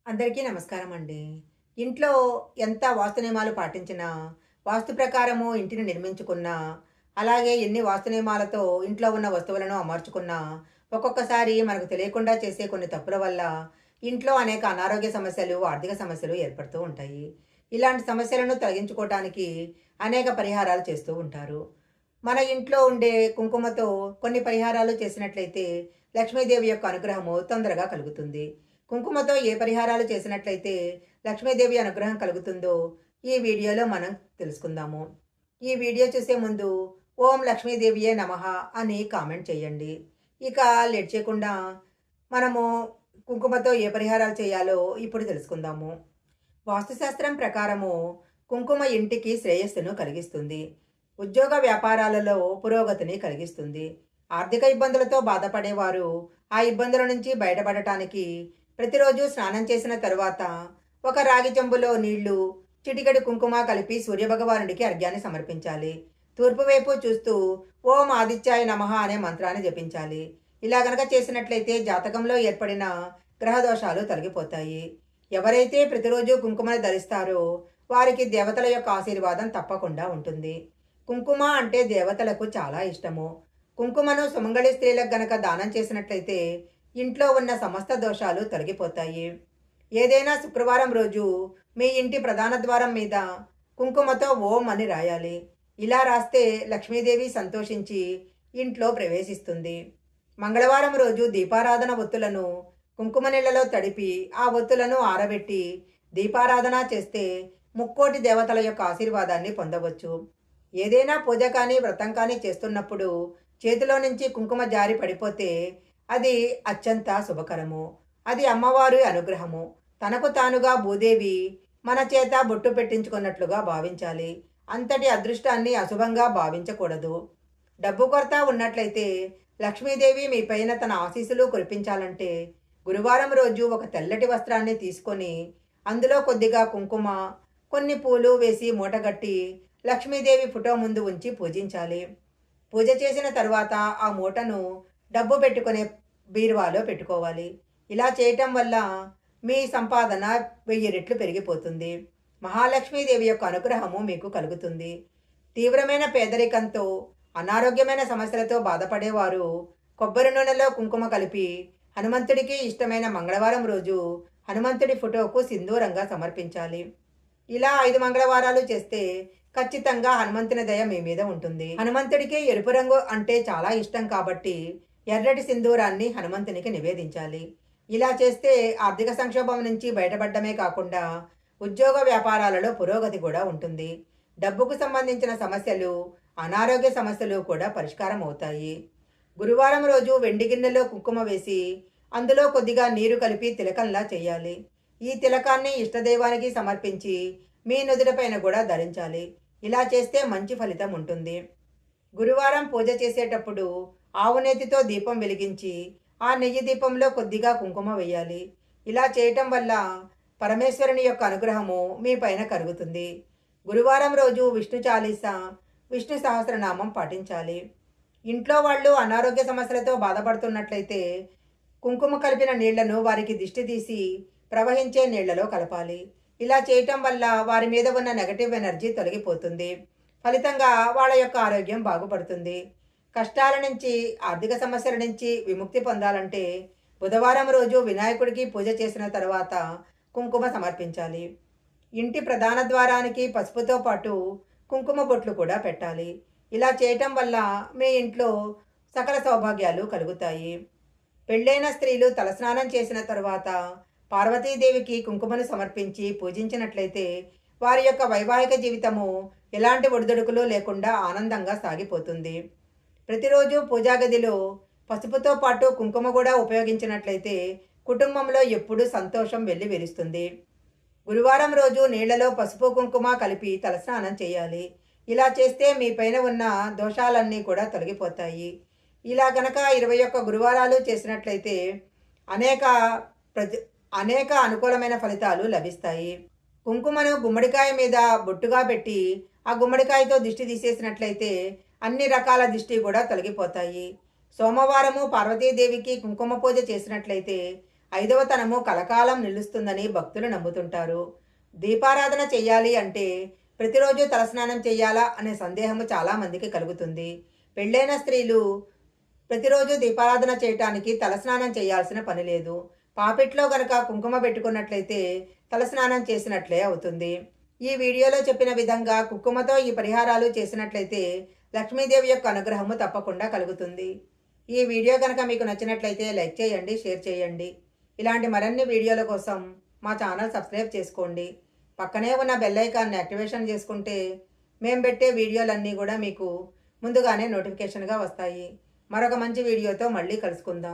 అందరికీ నమస్కారం అండి. ఇంట్లో ఎంత వాస్తు నియమాలు పాటించినా, వాస్తు ప్రకారము ఇంటిని నిర్మించుకున్నా, అలాగే ఎన్ని వాస్తు నియమాలతో ఇంట్లో ఉన్న వస్తువులను అమర్చుకున్నా, ఒక్కొక్కసారి మనకు తెలియకుండా చేసే కొన్ని తప్పుల వల్ల ఇంట్లో అనేక అనారోగ్య సమస్యలు, ఆర్థిక సమస్యలు ఏర్పడుతూ ఉంటాయి. ఇలాంటి సమస్యలను తొలగించుకోవటానికి అనేక పరిహారాలు చేస్తూ ఉంటారు. మన ఇంట్లో ఉండే కుంకుమతో కొన్ని పరిహారాలు చేసినట్లయితే లక్ష్మీదేవి యొక్క అనుగ్రహము తొందరగా కలుగుతుంది. కుంకుమతో ఏ పరిహారాలు చేసినట్లయితే లక్ష్మీదేవి అనుగ్రహం కలుగుతుందో ఈ వీడియోలో మనం తెలుసుకుందాము. ఈ వీడియో చూసే ముందు ఓం లక్ష్మీదేవియే నమః అని కామెంట్ చేయండి. ఇక లేట్ చేయకుండా మనము కుంకుమతో ఏ పరిహారాలు చేయాలో ఇప్పుడు తెలుసుకుందాము. వాస్తుశాస్త్రం ప్రకారము కుంకుమ ఇంటికి శ్రేయస్సును కలిగిస్తుంది. ఉద్యోగ వ్యాపారాలలో పురోగతిని కలిగిస్తుంది. ఆర్థిక ఇబ్బందులతో బాధపడేవారు ఆ ఇబ్బందుల నుంచి బయటపడటానికి ప్రతిరోజు స్నానం చేసిన తరువాత ఒక రాగి చెంబులో నీళ్లు, చిటికెడు కుంకుమ కలిపి సూర్యభగవానుడికి అర్ఘ్యాన్ని సమర్పించాలి. తూర్పు వైపు చూస్తూ ఓం ఆదిత్యాయ నమః అనే మంత్రాన్ని జపించాలి. ఇలా గనక చేసినట్లయితే జాతకంలో ఏర్పడిన గ్రహ దోషాలు తొలగిపోతాయి. ఎవరైతే ప్రతిరోజు కుంకుమను ధరిస్తారో వారికి దేవతల యొక్క ఆశీర్వాదం తప్పకుండా ఉంటుంది. కుంకుమ అంటే దేవతలకు చాలా ఇష్టము. కుంకుమను సుమంగళి స్త్రీలకు గనక దానం చేసినట్లయితే ఇంట్లో ఉన్న సమస్త దోషాలు తొలగిపోతాయి. ఏదైనా శుక్రవారం రోజు మీ ఇంటి ప్రధాన ద్వారం మీద కుంకుమతో ఓం అని రాయాలి. ఇలా రాస్తే లక్ష్మీదేవి సంతోషించి ఇంట్లో ప్రవేశిస్తుంది. మంగళవారం రోజు దీపారాధన ఒత్తులను కుంకుమ నీళ్లలో తడిపి ఆ ఒత్తులను ఆరబెట్టి దీపారాధన చేస్తే ముక్కోటి దేవతల యొక్క ఆశీర్వాదాన్ని పొందవచ్చు. ఏదైనా పూజ కానీ వ్రతం కానీ చేస్తున్నప్పుడు చేతిలో నుంచి కుంకుమ జారి పడిపోతే అది అత్యంత శుభకరము. అది అమ్మవారి అనుగ్రహము. తనకు తానుగా భూదేవి మన చేత బొట్టు పెట్టించుకున్నట్లుగా భావించాలి. అంతటి అదృష్టాన్ని అశుభంగా భావించకూడదు. డబ్బు కొరత ఉన్నట్లయితే లక్ష్మీదేవి మీ పైన తన ఆశీస్సులు కురిపించాలంటే గురువారం రోజు ఒక తెల్లటి వస్త్రాన్ని తీసుకొని అందులో కొద్దిగా కుంకుమ, కొన్ని పూలు వేసి మూటగట్టి లక్ష్మీదేవి ఫోటో ముందు ఉంచి పూజించాలి. పూజ చేసిన తర్వాత ఆ మూటను డబ్బు పెట్టుకునే బీరువాలో పెట్టుకోవాలి. ఇలా చేయటం వల్ల మీ సంపాదన 1000 రెట్లు పెరిగిపోతుంది. మహాలక్ష్మీదేవి యొక్క అనుగ్రహము మీకు కలుగుతుంది. తీవ్రమైన పేదరికంతో అనారోగ్యమైన సమస్యలతో బాధపడేవారు కొబ్బరి నూనెలో కుంకుమ కలిపి హనుమంతుడికి ఇష్టమైన మంగళవారం రోజు హనుమంతుడి ఫోటోకు సింధూరంగా సమర్పించాలి. ఇలా 5 మంగళవారాలు చేస్తే ఖచ్చితంగా హనుమంతుని దయ మీ మీద ఉంటుంది. హనుమంతుడికి ఎరుపు రంగు అంటే చాలా ఇష్టం కాబట్టి ఎర్రటి సింధూరాన్ని హనుమంతునికి నివేదించాలి. ఇలా చేస్తే ఆర్థిక సంక్షోభం నుంచి బయటపడమే కాకుండా ఉద్యోగ వ్యాపారాలలో పురోగతి కూడా ఉంటుంది. డబ్బుకు సంబంధించిన సమస్యలు, అనారోగ్య సమస్యలు కూడా పరిష్కారం అవుతాయి. గురువారం రోజు వెండి గిన్నెలో కుంకుమ వేసి అందులో కొద్దిగా నీరు కలిపి తిలకంలా చేయాలి. ఈ తిలకాన్ని ఇష్టదైవానికి సమర్పించి మీ నుదుటిపైన కూడా ధరించాలి. ఇలా చేస్తే మంచి ఫలితం ఉంటుంది. గురువారం పూజ చేసేటప్పుడు ఆవు నెయ్యితో దీపం వెలిగించి ఆ నెయ్యి దీపంలో కొద్దిగా కుంకుమ వేయాలి. ఇలా చేయటం వల్ల పరమేశ్వరుని యొక్క అనుగ్రహము మీ పైన కలుగుతుంది. గురువారం రోజు విష్ణు చాలీసా, విష్ణు సహస్రనామం పాటించాలి. ఇంట్లో వాళ్ళు అనారోగ్య సమస్యలతో బాధపడుతున్నట్లయితే కుంకుమ కలిపిన నీళ్లను వారికి దిష్టి తీసి ప్రవహించే నీళ్లలో కలపాలి. ఇలా చేయటం వల్ల వారి మీద ఉన్న నెగటివ్ ఎనర్జీ తొలగిపోతుంది. ఫలితంగా వాళ్ళ యొక్క ఆరోగ్యం బాగుపడుతుంది. కష్టాల నుంచి, ఆర్థిక సమస్యల నుంచి విముక్తి పొందాలంటే బుధవారం రోజు వినాయకుడికి పూజ చేసిన తర్వాత కుంకుమ సమర్పించాలి. ఇంటి ప్రధాన ద్వారానికి పసుపుతో పాటు కుంకుమ బొట్లు కూడా పెట్టాలి. ఇలా చేయటం వల్ల మీ ఇంట్లో సకల సౌభాగ్యాలు కలుగుతాయి. పెళ్ళైన స్త్రీలు తలస్నానం చేసిన తరువాత పార్వతీదేవికి కుంకుమను సమర్పించి పూజించినట్లయితే వారి యొక్క వైవాహిక జీవితము ఎలాంటి ఒడిదుడుకులు లేకుండా ఆనందంగా సాగిపోతుంది. ప్రతిరోజు పూజా గదిలో పసుపుతో పాటు కుంకుమ కూడా ఉపయోగించినట్లయితే కుటుంబంలో ఎప్పుడూ సంతోషం వెల్లివిరుస్తుంది. గురువారం రోజు నీళ్లలో పసుపు కుంకుమ కలిపి తలస్నానం చేయాలి. ఇలా చేస్తే మీ పైన ఉన్న దోషాలన్నీ కూడా తొలగిపోతాయి. ఇలా గనక 21 గురువారాలు చేసినట్లయితే అనేక ప్రజ అనేక అనుకూలమైన ఫలితాలు లభిస్తాయి. కుంకుమను గుమ్మడికాయ మీద బొట్టుగా పెట్టి ఆ గుమ్మడికాయతో దిష్టి తీసేసినట్లయితే అన్ని రకాల దిష్టి కూడా తొలగిపోతాయి. సోమవారము పార్వతీదేవికి కుంకుమ పూజ చేసినట్లయితే ఐదవ తనము కలకాలం నిలుస్తుందని భక్తులు నమ్ముతుంటారు. దీపారాధన చెయ్యాలి అంటే ప్రతిరోజు తలస్నానం చెయ్యాలా అనే సందేహము చాలామందికి కలుగుతుంది. పెళ్ళైన స్త్రీలు ప్రతిరోజు దీపారాధన చేయటానికి తలస్నానం చేయాల్సిన పని లేదు. పాపిట్లో గనక కుంకుమ పెట్టుకున్నట్లయితే తలస్నానం చేసినట్లే అవుతుంది. ఈ వీడియోలో చెప్పిన విధంగా కుంకుమతో ఈ పరిహారాలు చేసినట్లయితే లక్ష్మీదేవి యొక్క అనుగ్రహము తప్పకుండా కలుగుతుంది. ఈ వీడియో కనుక మీకు నచ్చినట్లయితే లైక్ చేయండి, షేర్ చేయండి. ఇలాంటి మరిన్ని వీడియోల కోసం మా ఛానల్ సబ్స్క్రైబ్ చేసుకోండి. పక్కనే ఉన్న బెల్ ఐకాన్ని యాక్టివేషన్ చేసుకుంటే మేము పెట్టే వీడియోలన్నీ కూడా మీకు ముందుగానే నోటిఫికేషన్గా వస్తాయి. మరొక మంచి వీడియోతో మళ్ళీ కలుసుకుందాం.